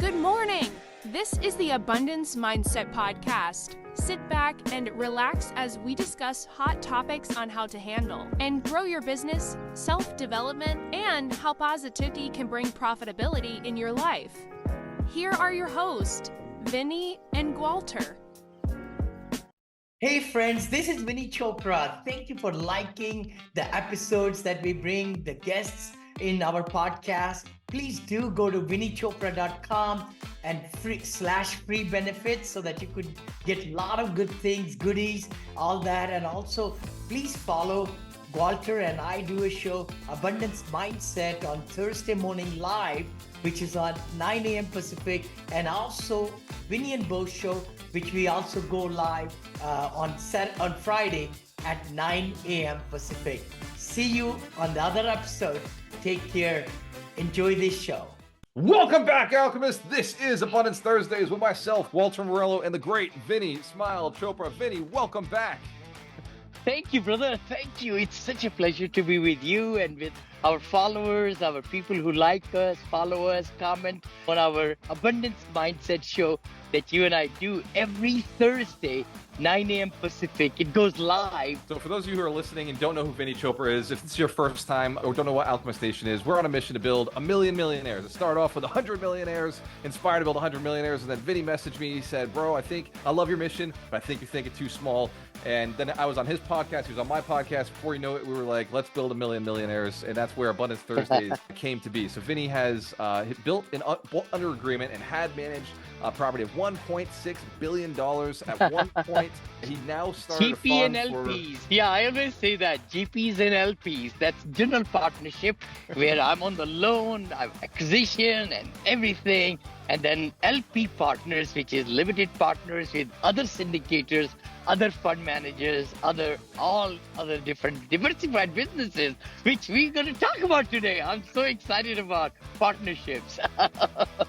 Good morning! This is the Abundance Mindset Podcast. Sit back and relax as we discuss hot topics on how to handle and grow your business, self-development, and how positivity can bring profitability in your life. Here are your hosts, Vinney and Gualter. Hey friends, this is Vinney Chopra. Thank you for liking the episodes that we bring, the guests in our podcast. Please do go to vinneychopra.com and free benefits so that you could get a lot of good things, goodies, all that. And also, please follow Gualter and I do a show, Abundance Mindset, on Thursday morning live, which is on 9 a.m. Pacific, and also Vinney and Bo show, which we also go live on Friday at 9 a.m. Pacific. See you on the other episode. Take care. Enjoy this show. Welcome back, Alchemists. This is Abundance Thursdays with myself, Gualter Amarelo, and the great Vinney Chopra. Vinney, welcome back. Thank you, brother. Thank you. It's such a pleasure to be with you and with our followers, our people who like us, follow us, comment on our Abundance Mindset show that you and I do every Thursday, 9 a.m. Pacific. It goes live. So for those of you who are listening and don't know who Vinney Chopra is, if it's your first time or don't know what Alchemist Nation is, we're on a mission to build 1 million millionaires. It started off with 100 millionaires, inspired to build 100 millionaires, and then Vinney messaged me. He said, bro, I love your mission, but I think you think it too small. And then I was on his podcast, he was on my podcast. Before you know it, we were like, let's build 1 million millionaires. And that's where Abundance Thursdays came to be. So Vinney has built under agreement and had managed a property of $1.6 billion at one point. He now started GP and LPs. Yeah, I always say that. GPs and LPs. That's general partnership where I'm on the loan, I'm acquisition and everything. And then LP partners, which is limited partners with other syndicators, other fund managers, all other different diversified businesses, which we're going to talk about today. I'm so excited about partnerships.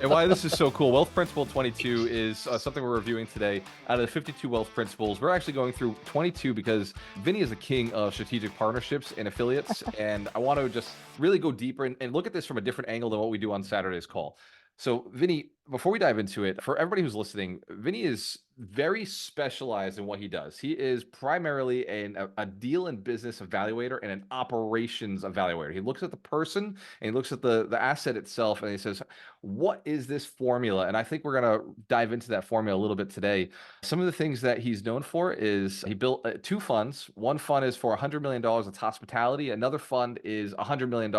And why this is so cool, Wealth Principle 22 is something we're reviewing today. Out of the 52 wealth principles, we're actually going through 22 because Vinney is the king of strategic partnerships and affiliates. And I want to just really go deeper and look at this from a different angle than what we do on Saturday's call. So Vinney, before we dive into it, for everybody who's listening, Vinney is very specialized in what he does. He is primarily a deal and business evaluator and an operations evaluator. He looks at the person and he looks at the asset itself and he says, what is this formula? And I think we're going to dive into that formula a little bit today. Some of the things that he's known for is he built 2 funds. One fund is for $100 million. It's hospitality. Another fund is $100 million.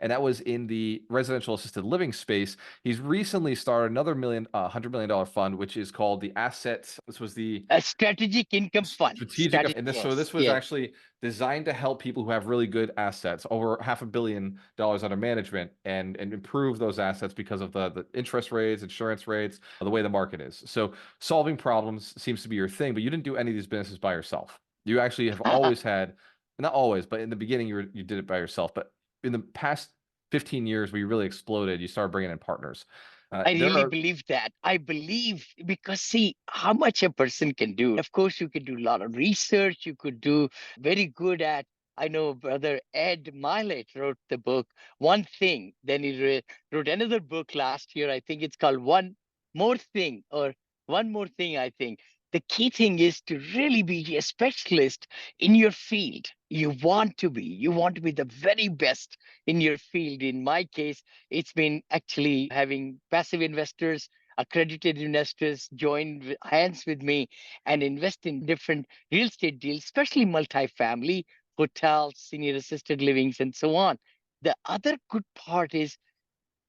And that was in the residential assisted living space. He's recently started another $100 million fund, which is called the Assets. This was the Strategic Income Fund. So this was actually designed to help people who have really good assets, over $500 million under management, and improve those assets because of the interest rates, insurance rates, the way the market is. So solving problems seems to be your thing, but you didn't do any of these businesses by yourself. You actually have always had, not always, but in the beginning you did it by yourself. But in the past 15 years where you really exploded, you started bringing in partners. I really believe that. I believe because see how much a person can do. Of course, you can do a lot of research. You could do very good at, I know brother Ed Milet wrote the book, One Thing. Then he wrote another book last year. I think it's called One More Thing or One More Thing, I think. The key thing is to really be a specialist in your field. You want to be the very best in your field. In my case, it's been actually having passive investors, accredited investors join hands with me and invest in different real estate deals, especially multifamily, hotels, senior assisted livings, and so on. The other good part is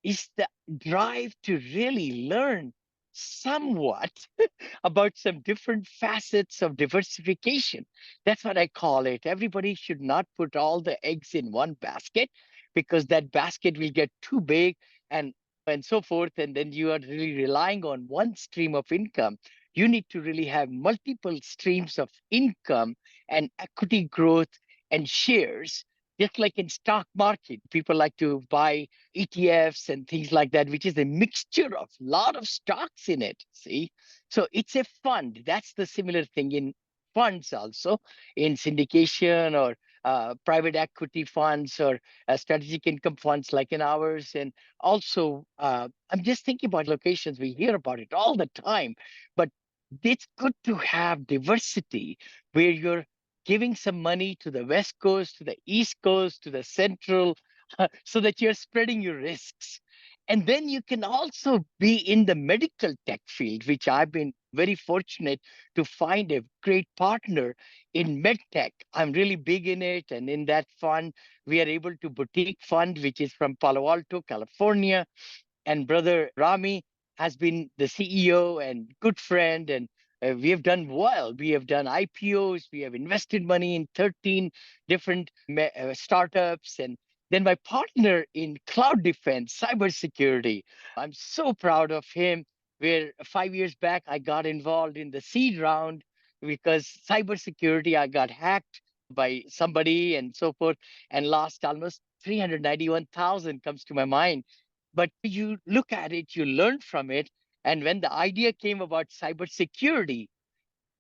the drive to really learn somewhat about some different facets of diversification. That's what I call it. Everybody should not put all the eggs in one basket because that basket will get too big and so forth. And then you are really relying on one stream of income. You need to really have multiple streams of income and equity growth and shares. Just like in stock market, people like to buy ETFs and things like that, which is a mixture of a lot of stocks in it, see? So it's a fund. That's the similar thing in funds also, in syndication or private equity funds or strategic income funds like in ours. And also, I'm just thinking about locations. We hear about it all the time, but it's good to have diversity where you're giving some money to the West Coast, to the East Coast, to the Central, so that you're spreading your risks. And then you can also be in the medical tech field, which I've been very fortunate to find a great partner in medtech. I'm really big in it. And in that fund, we are able to boutique fund, which is from Palo Alto, California. And brother Rami has been the CEO and good friend. And we have done well. We have done IPOs. We have invested money in 13 different startups. And then my partner in cloud defense, cybersecurity, I'm so proud of him. Where 5 years back, I got involved in the seed round because cybersecurity, I got hacked by somebody and so forth and lost almost 391,000 comes to my mind. But you look at it, you learn from it. And when the idea came about cybersecurity,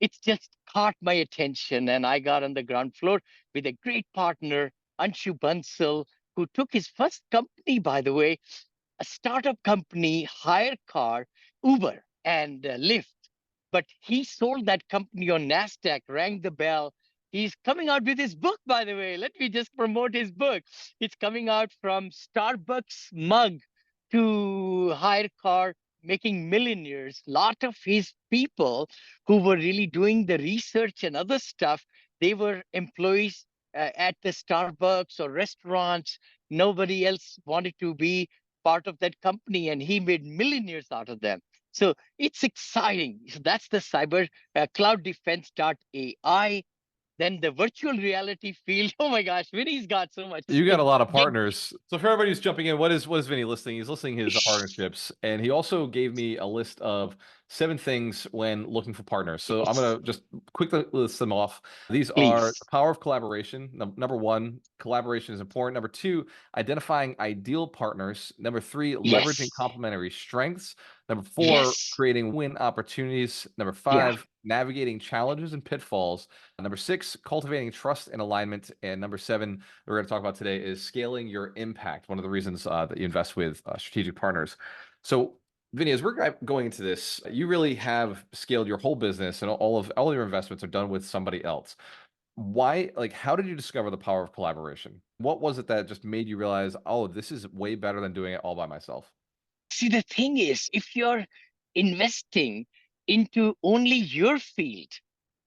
it just caught my attention. And I got on the ground floor with a great partner, Anshu Bansal, who took his first company, by the way, a startup company, hire car, Uber and Lyft. But he sold that company on NASDAQ, rang the bell. He's coming out with his book, by the way. Let me just promote his book. It's coming out from Starbucks mug to hire car, making millionaires. Lot of his people who were really doing the research and other stuff, they were employees at the Starbucks or restaurants. Nobody else wanted to be part of that company, and he made millionaires out of them. So it's exciting. So that's the cyber cloud defense.ai. Then the virtual reality field. Oh my gosh, Vinny's got so much. You got a lot of Get- partners. So for everybody who's jumping in, what is Vinny listing? He's listing his partnerships, and he also gave me a list of 7 things when looking for partners. So I'm Yes, gonna just quickly list them off. These are the please. power of collaboration. Number 1, collaboration is important. Number 2, identifying ideal partners. Number 3, leveraging Yes. complementary strengths. Number 4, Yes. creating win opportunities. Number Yeah. 5, navigating challenges and pitfalls. Number 6, cultivating trust and alignment. And number 7, we're going to talk about today is scaling your impact. One of the reasons that you invest with strategic partners. So, Vinny, as we're going into this, you really have scaled your whole business, and all your investments are done with somebody else. Why? Like, how did you discover the power of collaboration? What was it that just made you realize, oh, this is way better than doing it all by myself? See, the thing is, if you're investing into only your field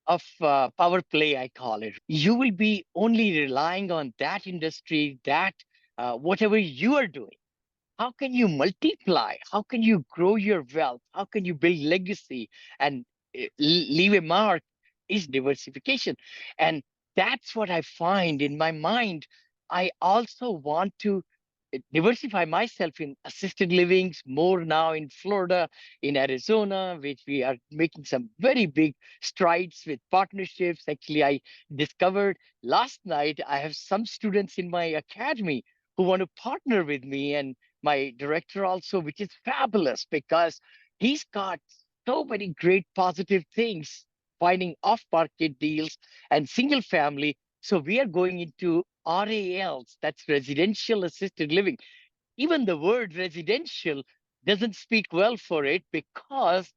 of power play, I call it, you will be only relying on that industry, that whatever you are doing. How can you multiply? How can you grow your wealth? How can you build legacy and leave a mark? Is diversification. And that's what I find in my mind. I also want to diversify myself in assisted livings more now in Florida, in Arizona, which we are making some very big strides with partnerships. Actually, I discovered last night I have some students in my academy who want to partner with me, and my director also, which is fabulous because he's got so many great positive things, finding off market deals and single family. So we are going into RALs, that's residential assisted living. Even the word residential doesn't speak well for it because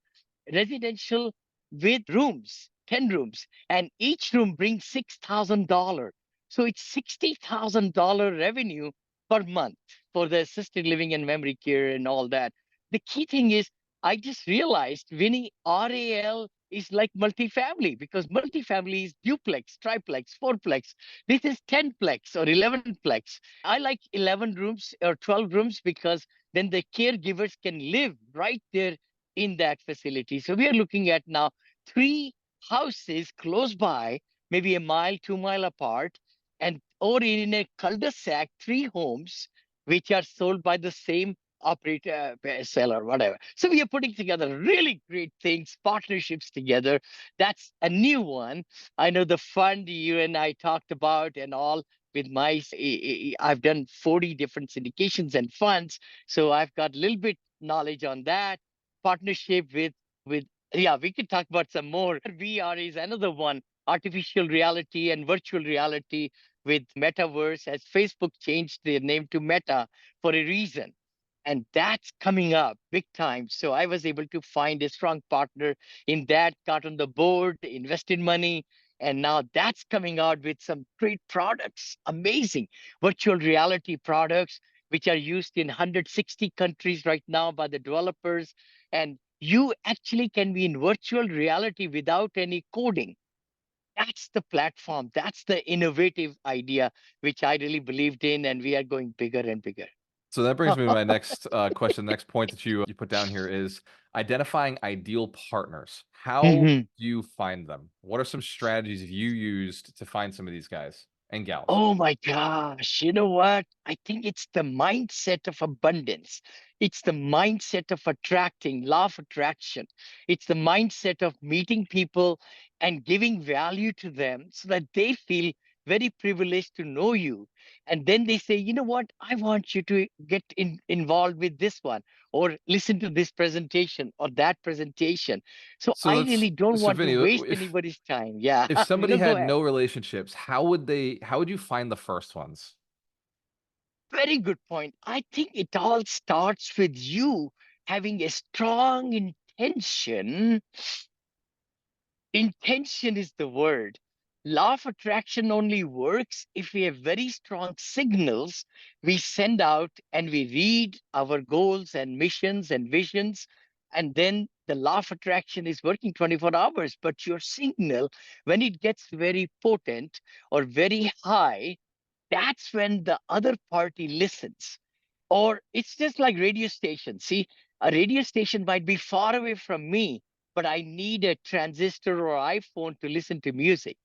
residential with rooms, 10 rooms, and each room brings $6,000. So it's $60,000 revenue per month for the assisted living and memory care and all that. The key thing is, I just realized, Vinny, RAL is like multifamily because multifamily is duplex, triplex, fourplex. This is 10plex or 11plex. I like 11 rooms or 12 rooms because then the caregivers can live right there in that facility. So we are looking at now 3 houses close by, maybe a mile, 2 mile apart, and or in a cul-de-sac, 3 homes which are sold by the same operator, seller, whatever. So we are putting together really great things, partnerships together. That's a new one. I know the fund you and I talked about and all with my, I've done 40 different syndications and funds. So I've got a little bit knowledge on that partnership with yeah, we could talk about some more. VR is another one, artificial reality and virtual reality. with metaverse, as Facebook changed their name to Meta for a reason. And that's coming up big time. So I was able to find a strong partner in that, got on the board, invested money, and now that's coming out with some great products, amazing virtual reality products, which are used in 160 countries right now by the developers. And you actually can be in virtual reality without any coding. That's the platform. That's the innovative idea, which I really believed in. And we are going bigger and bigger. So that brings me to my next question. The next point that you put down here is identifying ideal partners. How Mhm. do you find them? What are some strategies you used to find some of these guys and gals? Oh my gosh. You know what? I think it's the mindset of abundance. It's the mindset of attracting, law of attraction. It's the mindset of meeting people and giving value to them so that they feel very privileged to know you. And then they say, you know what? I want you to involved with this one, or listen to this presentation or that presentation. So So I let's really don't so want to Vinny, waste anybody's time. Yeah. if somebody Go had ahead. no relationships, how would you find the first ones? Very good point. I think it all starts with you having a strong intention. Intention is the word. Law of attraction only works if we have very strong signals we send out and we read our goals and missions and visions. And then the law of attraction is working 24 hours. But your signal, when it gets very potent or very high, that's when the other party listens. Or it's just like radio station. See, a radio station might be far away from me, but I need a transistor or iPhone to listen to music.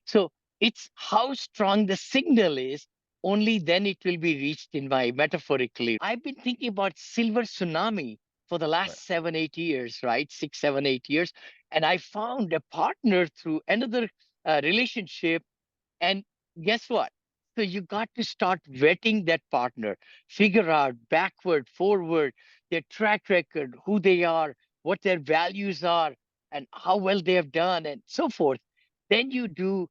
So it's how strong the signal is, only then it will be reached in my metaphorically. I've been thinking about silver tsunami for the Right. last 7, 8 years, right? 6, 7, 8 years. And I found a partner through another relationship, and guess what? So you got to start vetting that partner, figure out backward, forward, their track record, who they are, what their values are, and how well they have done, and so forth. Then you do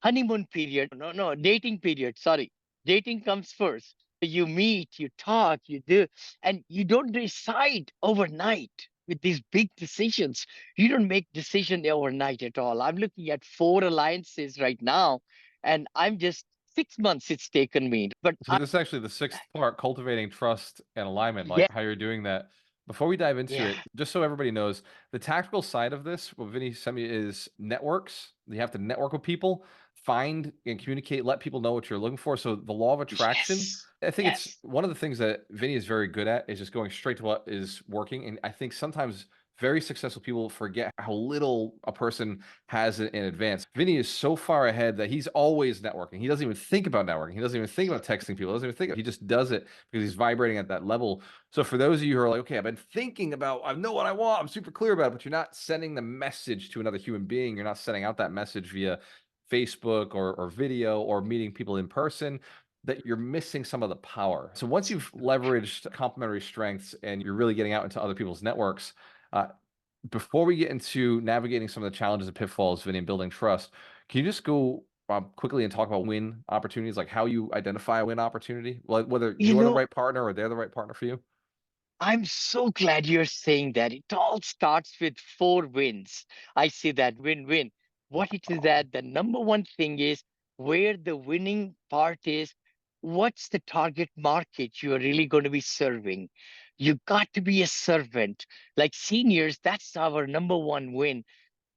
honeymoon period. No, no, dating period. Sorry. Dating comes first. You meet, you talk, you do, and you don't decide overnight with these big decisions. You don't make decision overnight at all. I'm looking at 4 alliances right now, and I'm just 6 months it's taken me. But So this is actually the sixth part, cultivating trust and alignment, like yeah, how you're doing that. Before we dive into yeah, it, just so everybody knows, the tactical side of this, what Vinny sent me is networks. You have to network with people, find and communicate, let people know what you're looking for. So the law of attraction, yes, I think it's yes. one of the things that Vinny is very good at is just going straight to what is working. And I think sometimes very successful people forget how little a person has in advance. Vinny is so far ahead that he's always networking. He doesn't even think about networking. He doesn't even think about texting people. He doesn't even think. He just does it because he's vibrating at that level. So for those of you who are like, okay, I've been thinking about, I know what I want. I'm super clear about it, but you're not sending the message to another human being. You're not sending out that message via Facebook or video or meeting people in person, that you're missing some of the power. So once you've leveraged complementary strengths and you're really getting out into other people's networks, uh, before we get into navigating some of the challenges and pitfalls, Vinny, and building trust, can you just go quickly and talk about win opportunities, like how you identify a win opportunity, like whether You you're the know, right partner or they're the right partner for you? I'm so glad you're saying that. It all starts with 4 wins. I see that win-win. What it is that the number one thing is where the winning part is, what's the target market you are really going to be serving? You got to be a servant. Like seniors, that's our number one win,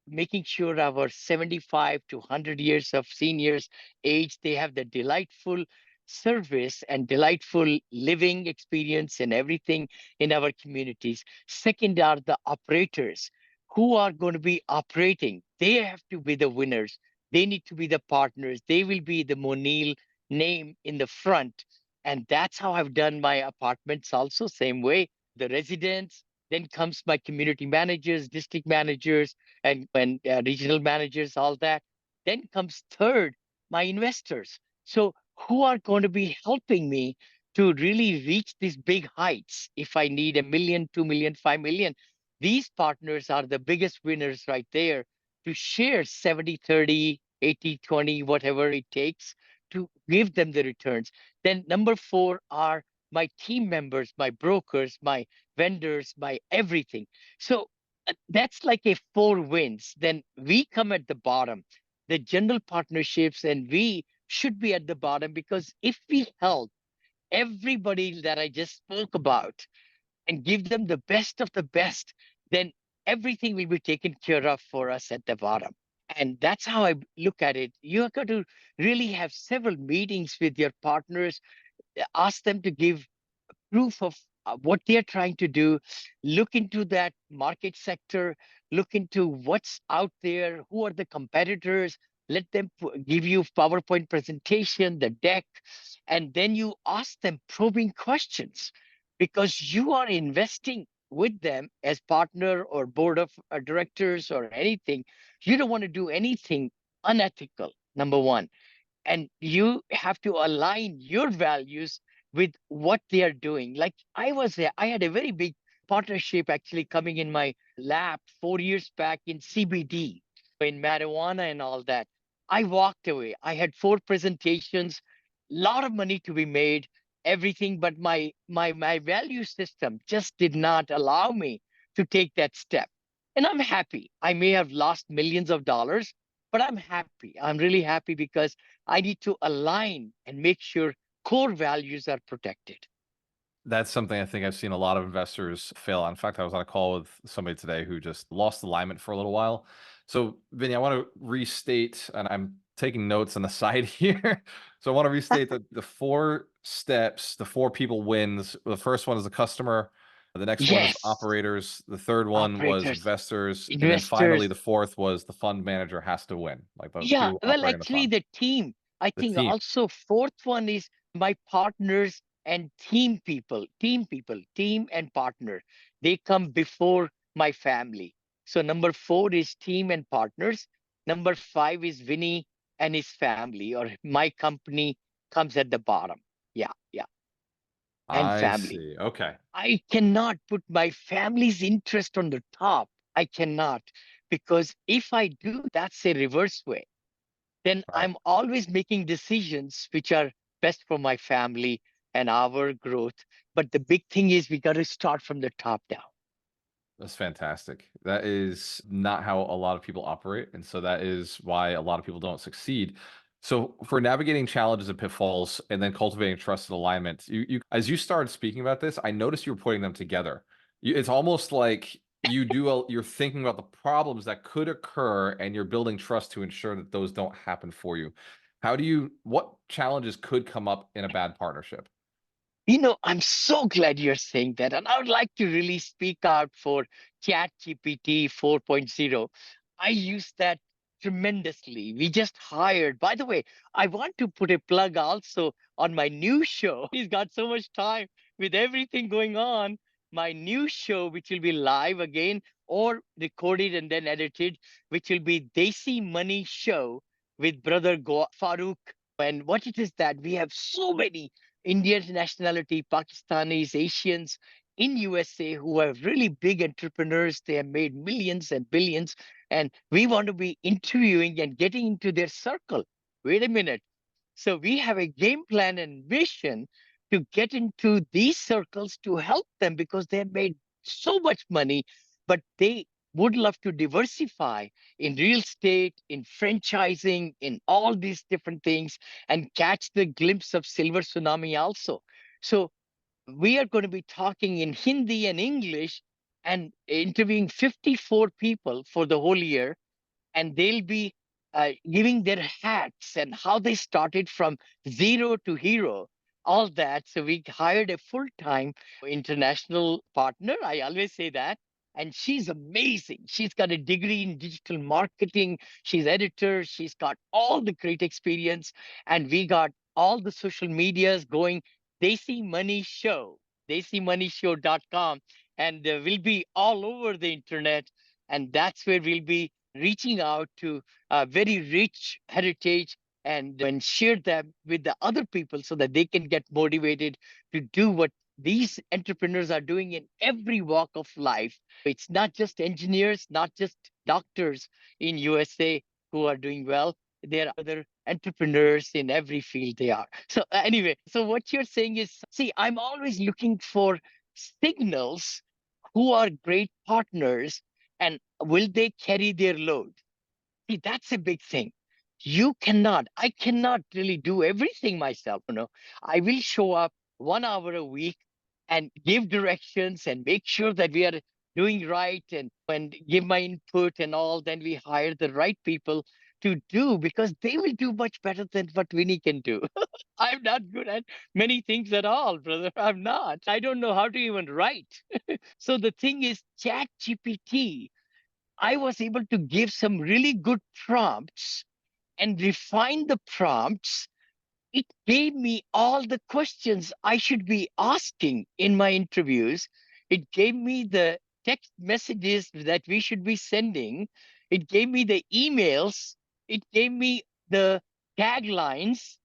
making sure our 75 to 100 years of seniors age, they have the delightful service and delightful living experience and everything in our communities. Second are the operators who are going to be operating. They have to be the winners. They need to be the partners. They will be the Monil name in the front. And that's how I've done my apartments also, same way. The residents, then comes my community managers, district managers, and regional managers, all that. Then comes third, my investors. So who are going to be helping me to really reach these big heights? If I need 1 million, 2 million, 5 million, these partners are the biggest winners right there to share 70, 30, 80, 20, whatever it takes to give them the returns. Then number 4 are my team members, my brokers, my vendors, my everything. So that's like a 4 wins. Then we come at the bottom, the general partnerships, and we should be at the bottom, because if we help everybody that I just spoke about and give them the best of the best, then everything will be taken care of for us at the bottom. And that's how I look at it. You have got to really have several meetings with your partners, ask them to give proof of what they're trying to do, look into that market sector, look into what's out there, who are the competitors, let them give you PowerPoint presentation, the deck, and then you ask them probing questions, because you are investing with them as partner or board of directors or anything. You don't want to do anything unethical, number one, and you have to align your values with what they are doing. Like I was there, I had a very big partnership actually coming in my lap 4 years back in CBD, in marijuana and all that. I walked away. I had 4 presentations, lot of money to be made, everything, but my value system just did not allow me to take that step. And I'm happy. I may have lost millions of dollars, but I'm happy. I'm really happy because I need to align and make sure core values are protected. That's something I think I've seen a lot of investors fail on. In fact, I was on a call with somebody today who just lost alignment for a little while. So, Vinny, I want to restate, and I'm taking notes on the side here. So I want to restate the 4 steps, the 4 people wins. The first one is the customer. The next one is Yes, operators. The third one was operators, investors. And then finally, investors. the fourth was the fund manager has to win, like the Yeah, people well, operating the actually, fund. the team. I The think team. also fourth one is my partners and team people, team and partner. They come before my family. So number 4 is team and partners. Number 5 is Vinny and his family, or my company comes at the bottom. Yeah, yeah, and I family. see. Okay. I cannot put my family's interest on the top. I cannot, because if I do, that's a reverse way. Then All right. I'm always making decisions which are best for my family and our growth. But the big thing is we got to start from the top down. That's fantastic. That is not how a lot of people operate. And so that is why a lot of people don't succeed. So for navigating challenges and pitfalls and then cultivating trust and alignment, you as you started speaking about this, I noticed you were putting them together. It's almost like you're thinking about the problems that could occur and you're building trust to ensure that those don't happen for you. What challenges could come up in a bad partnership? I'm so glad you're saying that. And I would like to really speak out for ChatGPT 4.0. I use that tremendously. We just hired, by the way, I want to put a plug also on my new show. He's got so much time with everything going on. My new show, which will be live again or recorded and then edited, which will be Desi Money Show with brother Farooq. And what it is that we have so many Indian nationality, Pakistanis, Asians in USA who are really big entrepreneurs. They have made millions and billions, and we want to be interviewing and getting into their circle. Wait a minute. So we have a game plan and vision to get into these circles to help them, because they have made so much money, but they would love to diversify in real estate, in franchising, in all these different things, and catch the glimpse of silver tsunami also. So we are going to be talking in Hindi and English and interviewing 54 people for the whole year, and they'll be giving their hats and how they started from zero to hero, all that. So we hired a full-time international partner. I always say that. And she's amazing. She's got a degree in digital marketing. She's editor. She's got all the great experience. And we got all the social medias going. Desi Money Show, desimoneyshow.com. And we'll be all over the internet. And that's where we'll be reaching out to a very rich heritage and share them with the other people so that they can get motivated to do what these entrepreneurs are doing in every walk of life. It's not just engineers, not just doctors in USA who are doing well. There are other entrepreneurs in every field they are. So anyway, so what you're saying is, see, I'm always looking for signals who are great partners and will they carry their load? See, that's a big thing. I cannot really do everything myself. I will show up 1 hour a week and give directions and make sure that we are doing right and give my input and all. Then we hire the right people to do because they will do much better than what Vinny can do. I'm not good at many things at all, brother. I'm not. I don't know how to even write. So the thing is, Chat GPT, I was able to give some really good prompts and refine the prompts. It gave me all the questions I should be asking in my interviews. It gave me the text messages that we should be sending. It gave me the emails. It gave me the taglines.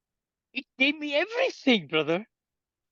It gave me everything, brother.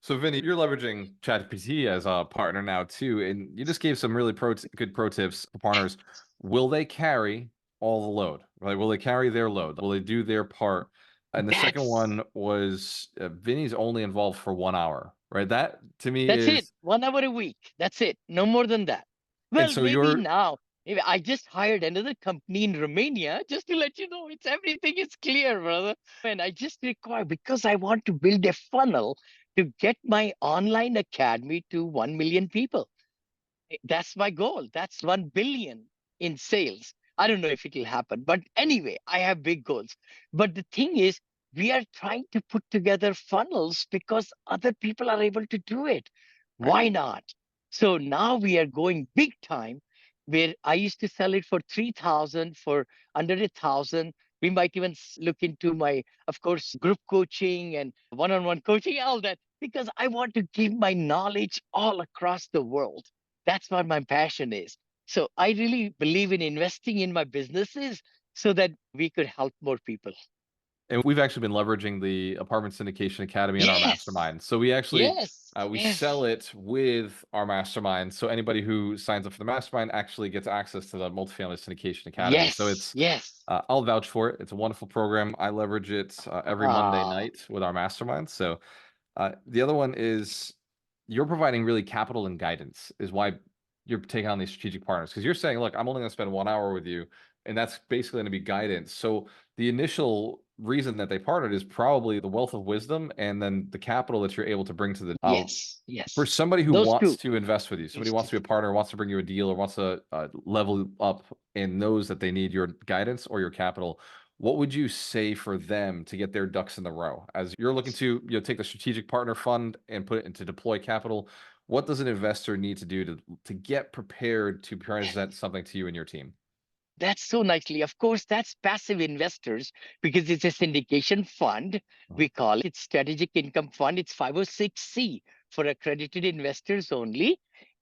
So, Vinny, you're leveraging ChatGPT as a partner now too, and you just gave some really good pro tips for partners. Will they carry all the load? Right? Will they carry their load? Will they do their part? And the second That's one was Vinny's only involved for 1 hour, right? That to me That's it. is, 1 hour a week. That's it. No more than that. and Well, so maybe you're, now. Maybe I just hired another company in Romania just to let you know it's everything is clear, brother. And I just require because I want to build a funnel to get my online academy to 1 million people. That's my goal. That's 1 billion in sales. I don't know if it'll happen, but anyway, I have big goals. But the thing is, we are trying to put together funnels because other people are able to do it. right. Why not? So now we are going big time where I used to sell it for 3,000 for under 1,000. We might even look into my, of course, group coaching and one-on-one coaching, all that, because I want to give my knowledge all across the world. That's what my passion is. So I really believe in investing in my businesses so that we could help more people. And we've actually been leveraging the Apartment Syndication Academy in our Yes, mastermind. So we actually yes, we yes, sell it with our mastermind. So anybody who signs up for the mastermind actually gets access to the Multifamily Syndication Academy. So yes, it's yes. I'll vouch for it. It's a wonderful program. I leverage it every Monday Ah, night with our mastermind. So the other one is you're providing really capital and guidance is why you're taking on these strategic partners because you're saying, look, I'm only going to spend 1 hour with you, and that's basically going to be guidance. So the initial reason that they partnered is probably the wealth of wisdom and then the capital that you're able to bring to the yes, for yes. somebody who Those wants two. to invest with you, somebody Those who wants two. to be a partner, wants to bring you a deal, or wants to level up and knows that they need your guidance or your capital. What would you say for them to get their ducks in the row as you're looking to take the strategic partner fund and put it into deploy capital? What does an investor need to do to get prepared to present something to you and your team? That's so nicely. Of course, that's passive investors because it's a syndication fund. Mhm. We call it strategic income fund. It's 506C for accredited investors only.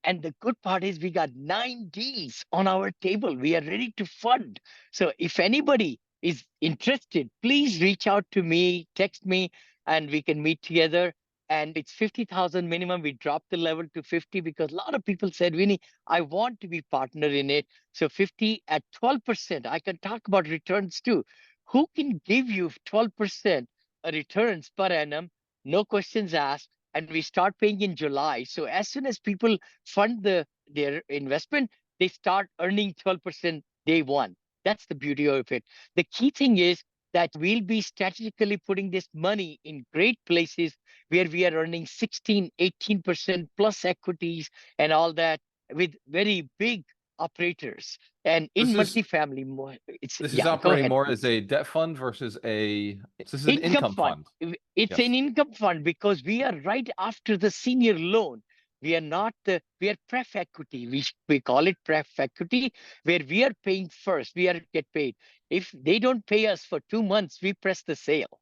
And the good part is we got 9 deals on our table. We are ready to fund. So if anybody is interested, please reach out to me, text me, and we can meet together. And it's 50,000 minimum. We dropped the level to 50 because a lot of people said, Vinny, I want to be partner in it. So 50 at 12%, I can talk about returns too. Who can give you 12% returns per annum? No questions asked. And we start paying in July. So as soon as people fund their investment, they start earning 12% day one. That's the beauty of it. The key thing is that we'll be strategically putting this money in great places where we are earning 16, 18% plus equities and all that with very big operators. And in This is multifamily, more it's this is yeah. Go operating ahead, more as please. a debt fund versus a this is an Income income fund. fund. It's an Yes. income fund because we are right after the senior loan. We are not we are pref equity. We call it pref equity, where we are paying first. We are get paid. If they don't pay us for 2 months, we press the sale.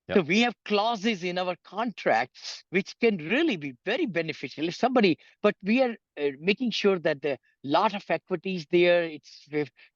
So Yep. we have clauses in our contract which can really be very beneficial if somebody, but we are making sure that the lot of equities there, it's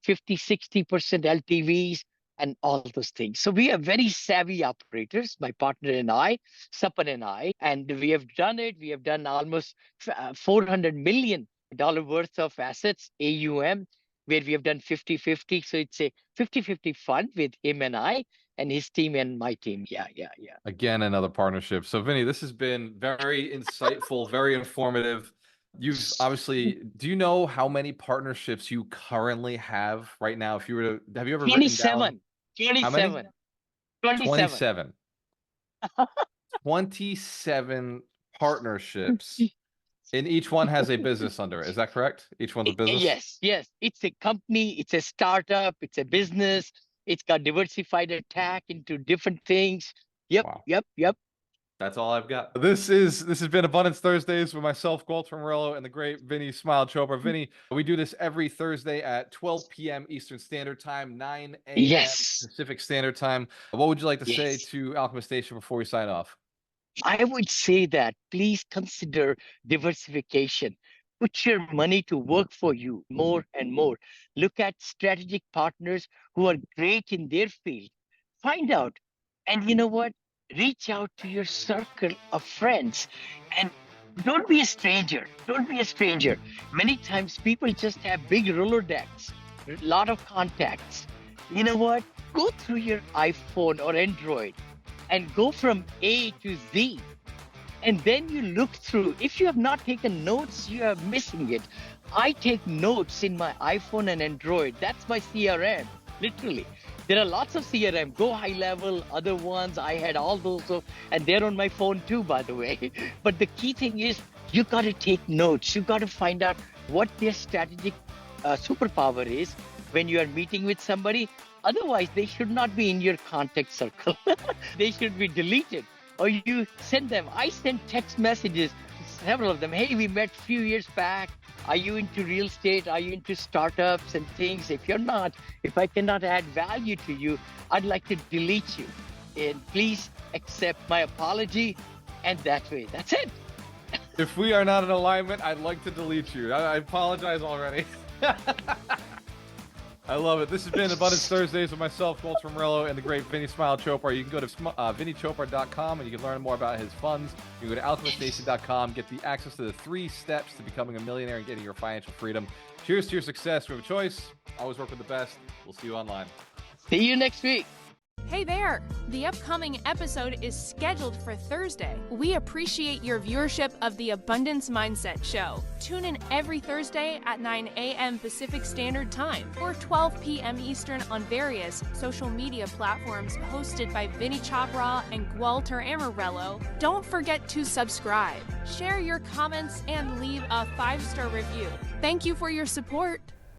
50, 60% LTVs and all those things. So we are very savvy operators, my partner and I, Sapan and I, and we have done it. We have done almost $400 million worth of assets, AUM. where we have done 50-50. So it's a 50-50 fund with him and I and his team and my team. Yeah, yeah, yeah. Again, another partnership. So, Vinny, this has been very insightful, very informative. You've obviously, do you know how many partnerships you currently have right now? If you were to, have you ever written down 27, how many? 27, 27. 27. 27 partnerships, and each one has a business under it. Is that correct? Each one's a business? Yes, yes. It's a company, it's a startup, it's a business. It's got diversified attack into different things. Yep, Wow. yep, yep. That's all I've got. This has been Abundance Thursdays with myself, Gualter Amarelo, and the great Vinney Chopra. Vinny, we do this every Thursday at 12 p.m. Eastern Standard Time, 9 a.m. Yes, Pacific Standard Time. What would you like to say yes. to Alchemist Station before we sign off? I would say that please consider diversification. Put your money to work for you more and more. Look at strategic partners who are great in their field. Find out. And you know what? Reach out to your circle of friends and don't be a stranger. Don't be a stranger. Many times people just have big Rolodex, a lot of contacts. You know what? Go through your iPhone or Android and go from A to Z. And then you look through. If you have not taken notes, you are missing it. I take notes in my iPhone and Android. That's my CRM, literally. There are lots of CRM, Go High Level, other ones. I had all those, and they're on my phone too, by the way. But the key thing is you got to take notes. You got to find out what their strategic superpower is when you are meeting with somebody. Otherwise, they should not be in your contact circle. They should be deleted. Or you send them. I send text messages, several of them. Hey, we met a few years back. Are you into real estate? Are you into startups and things? If you're not, if I cannot add value to you, I'd like to delete you. And please accept my apology. And that way, that's it. If we are not in alignment, I'd like to delete you. I apologize already. I love it. This has been Abundance Thursdays with myself, Gualter Amarelo, and the great Vinney Chopra. You can go to VinneyChopra.com and you can learn more about his funds. You can go to alchemiststation.com, get the access to the 3 steps to becoming a millionaire and getting your financial freedom. Cheers to your success. We have a choice. Always work with the best. We'll see you online. See you next week. Hey there! The upcoming episode is scheduled for Thursday. We appreciate your viewership of the Abundance Mindset Show. Tune in every Thursday at 9 a.m. Pacific Standard Time or 12 p.m. Eastern on various social media platforms hosted by Vinney Chopra and Gualter Amarelo. Don't forget to subscribe, share your comments, and leave a 5-star review. Thank you for your support.